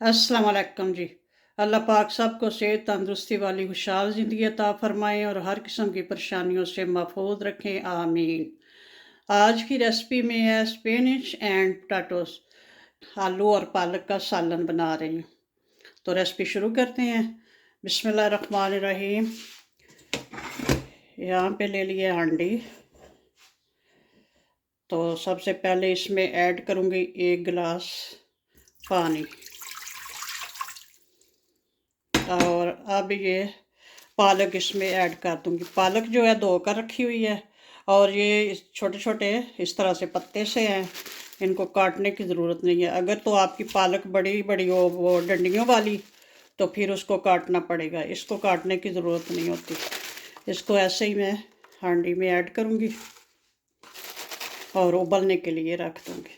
अस्सलाम वालेकुम जी। अल्लाह पाक सबको सेहत तंदुरुस्ती वाली खुशहाल ज़िंदगी अता फ़रमाएँ और हर किस्म की परेशानियों से महफूज रखें, आमीन। आज की रेसिपी में है स्पिनच एंड पोटैटोज़, आलू और पालक का सालन बना रही हूँ। तो रेसिपी शुरू करते हैं। बिस्मिल्लाहिर्रहमानिर्रहीम। यहाँ पे ले लिए हांडी। तो सबसे पहले इसमें ऐड करूँगी 1 गिलास पानी। और अब ये पालक इसमें ऐड कर दूँगी। पालक जो है धो कर रखी हुई है और ये छोटे छोटे इस तरह से पत्ते से हैं, इनको काटने की ज़रूरत नहीं है। अगर तो आपकी पालक बड़ी बड़ी हो, वो डंडियों वाली, तो फिर उसको काटना पड़ेगा। इसको काटने की ज़रूरत नहीं होती। इसको ऐसे ही मैं हांडी में ऐड करूँगी और उबलने के लिए रख दूँगी।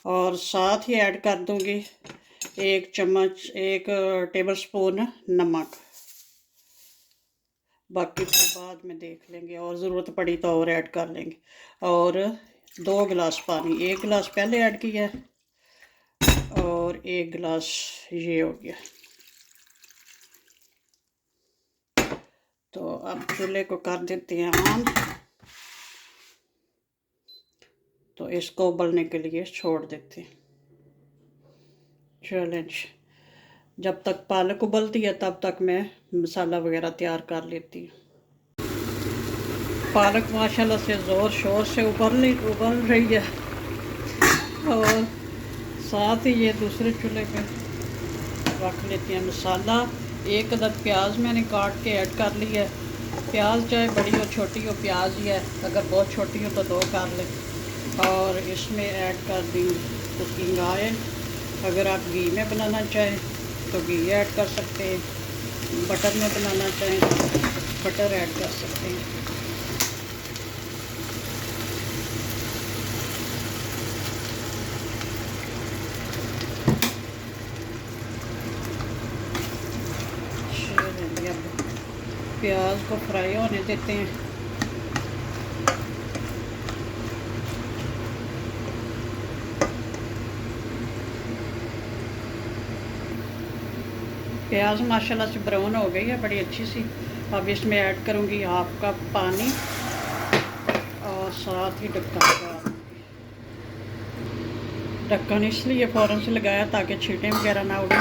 और साथ ही ऐड कर दूँगी 1 चम्मच 1 टेबलस्पून नमक। बाकी तो बाद में देख लेंगे और ज़रूरत पड़ी तो और ऐड कर लेंगे। और 2 गिलास पानी, 1 गिलास पहले ऐड किया और 1 गिलास ये हो गया। तो अब चूल्हे को कर देते हैं ऑन। तो इसको उबलने के लिए छोड़ देते हैं। चैलेंज, जब तक पालक उबलती है तब तक मैं मसाला वगैरह तैयार कर लेती हूँ। पालक माशाल्लाह से ज़ोर शोर से उबल रही है। और साथ ही ये दूसरे चूल्हे पे रख लेते हैं मसाला। 1 अदद प्याज मैंने काट के ऐड कर ली है। प्याज चाहे बड़ी हो छोटी हो, प्याज ही है। अगर बहुत छोटी हो तो 2 कर लें। और इसमें ऐड कर दी कुकिंग ऑयल। अगर आप घी में बनाना चाहें तो घी ऐड कर सकते हैं, बटर में बनाना चाहें तो बटर ऐड कर सकते हैं। प्याज को फ्राई होने देते हैं। प्याज माशाल्लाह से ब्राउन हो गई है बड़ी अच्छी सी। अब इसमें ऐड करूँगी 1/2 कप पानी और साथ ही ढक्कन इसलिए फ़ौरन से लगाया ताकि छींटें वगैरह ना उड़े।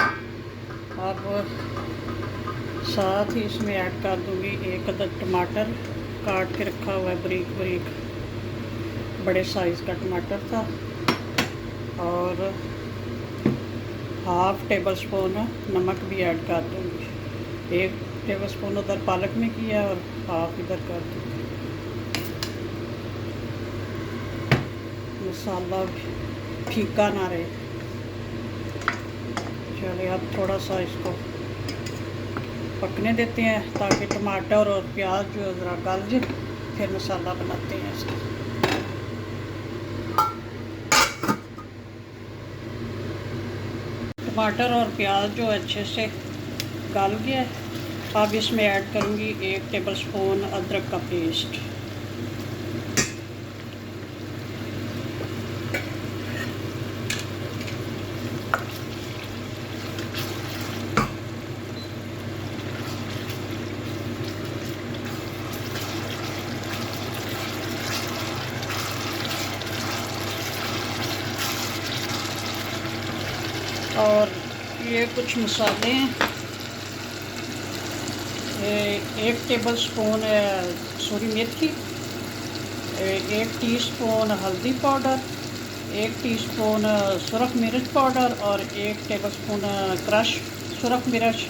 अब साथ ही इसमें ऐड कर दूँगी 1 अदद टमाटर काट के रखा हुआ है बारीक बारीक, बड़े साइज़ का टमाटर था। और 1/2 टेबलस्पून नमक भी ऐड कर दूँगी। 1 टेबलस्पून उधर पालक में किया और 1/2 इधर कर दूँगी। मसाला फीका ना रहे। चलिए अब थोड़ा सा इसको पकने देते हैं ताकि टमाटर और प्याज जो ज़रा गल जाए, फिर मसाला बनाते हैं इसका। टमाटर और प्याज जो अच्छे से गल गया है। अब इसमें ऐड करूँगी 1 टेबलस्पून अदरक का पेस्ट। और ये कुछ मसाले हैं। 1 टेबलस्पून सूरी मेथी, 1 टीस्पून हल्दी पाउडर, 1 टीस्पून सुरख मिर्च पाउडर और 1 टेबलस्पून क्रश सुरख मिर्च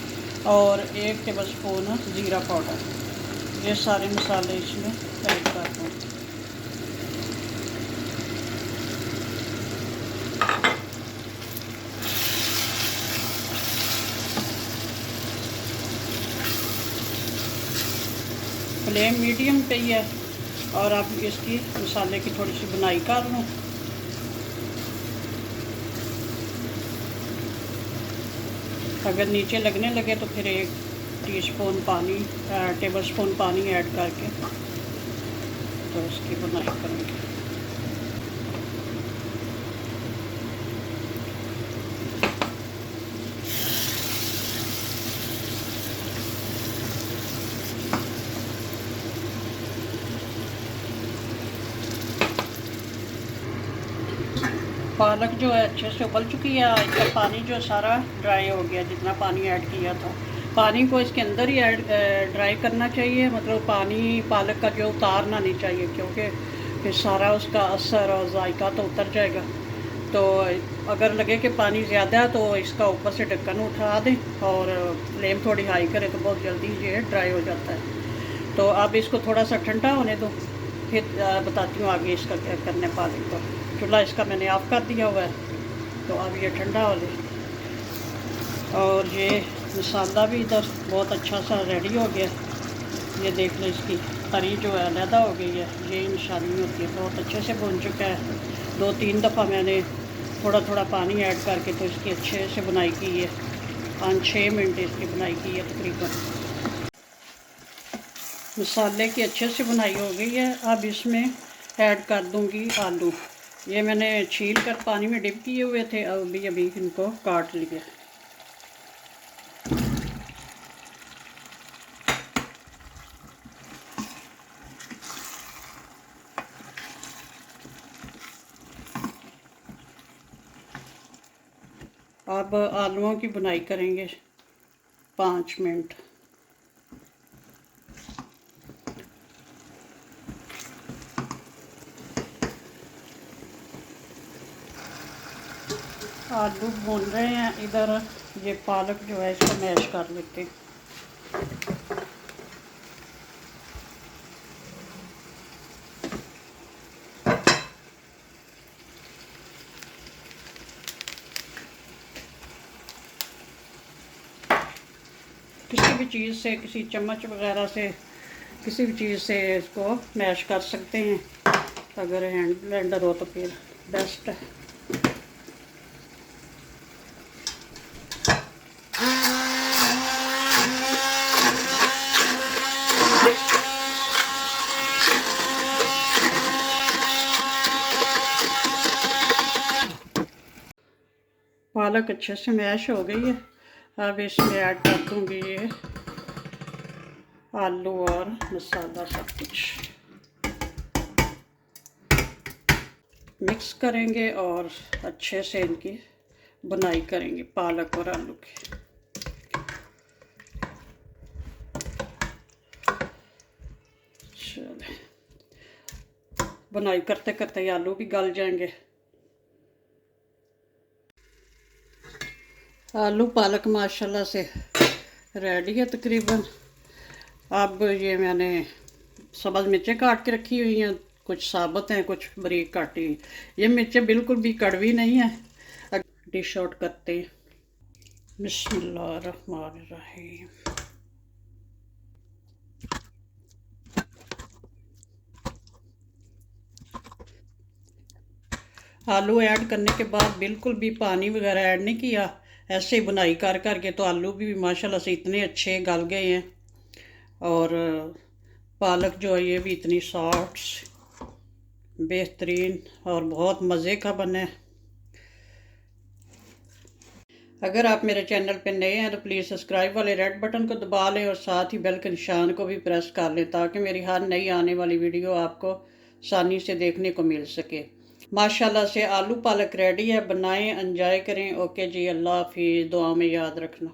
और 1 टेबलस्पून ज़ीरा पाउडर। ये सारे मसाले इसमें ऐड कर दूँ। फ्लेम मीडियम पे ही है और अब इसकी मसाले की थोड़ी सी बुनाई कर लूँ। अगर नीचे लगने लगे तो फिर 1 टेबलस्पून पानी ऐड करके तो इसकी बुनाई करेंगे। पालक जो है अच्छे से उबल चुकी है। इसका पानी जो सारा ड्राई हो गया, जितना पानी ऐड किया था। पानी को इसके अंदर ही ड्राई करना चाहिए, मतलब पानी पालक का जो उतारना नहीं चाहिए, क्योंकि फिर सारा उसका असर और जायका तो उतर जाएगा। तो अगर लगे कि पानी ज़्यादा है तो इसका ऊपर से ढक्कन उठा दें और फ्लेम थोड़ी हाई करें, तो बहुत जल्दी ये ड्राई हो जाता है। तो अब इसको थोड़ा सा ठंडा होने दो, फिर बताती हूँ आगे इसका क्या करने पालक को। चूल्हा इसका मैंने ऑफ कर दिया हुआ है, तो अब ये ठंडा हो जाए। और ये मसाला भी इधर बहुत अच्छा सा रेडी हो गया। ये देख लो, इसकी तरी जो है अलहदा हो गई है। ये निशानी होती है, बहुत अच्छे से भुन चुका है। 2-3 दफ़ा मैंने थोड़ा थोड़ा पानी ऐड करके तो इसकी अच्छे से बुनाई की है। 5-6 मिनट इसकी बुनाई की है तकरीबन। मसाले की अच्छे से बुनाई हो गई है। अब इसमें ऐड कर दूंगी आलू। ये मैंने छील कर पानी में डिप किए हुए थे, अभी अभी इनको काट लिया। अब आलूओं की बुनाई करेंगे 5 मिनट। आलू भून रहे हैं, इधर ये पालक जो है इसको मैश कर लेते हैं। किसी भी चीज़ से, किसी चम्मच वगैरह से, किसी भी चीज़ से इसको मैश कर सकते हैं। अगर हैंड ब्लेंडर हो तो फिर बेस्ट है। पालक अच्छे से मैश हो गई है। अब इसमें ऐड कर दूँगी ये आलू और मसाला, सब कुछ मिक्स करेंगे और अच्छे से इनकी बुनाई करेंगे, पालक और आलू की। चलिए, बुनाई करते करते आलू भी गल जाएंगे। आलू पालक माशाल्लाह से रेडी है तकरीबन। अब ये मैंने सब्ज़ मिर्चें काट के रखी हुई हैं, कुछ साबुत हैं, कुछ बारीक काटी। ये मिर्चें बिल्कुल भी कड़वी नहीं है। डिश आउट करते हैं। बिस्मिल्लाहिर्रहमानिर्रहीम। आलू ऐड करने के बाद बिल्कुल भी पानी वगैरह ऐड नहीं किया, ऐसे ही बुनाई कर करके तो आलू भी माशाल्लाह से इतने अच्छे गल गए हैं। और पालक जो है ये भी इतनी सॉफ्ट, बेहतरीन और बहुत मज़े का बना है। अगर आप मेरे चैनल पर नए हैं तो प्लीज़ सब्सक्राइब वाले रेड बटन को दबा लें और साथ ही बेल के निशान को भी प्रेस कर लें, ताकि मेरी हर नई आने वाली वीडियो आपको आसानी से देखने को मिल सके। माशाल्लाह से आलू पालक रेडी है। बनाएं, एंजॉय करें। ओके जी, अल्लाह हाफिज़। दुआ में याद रखना।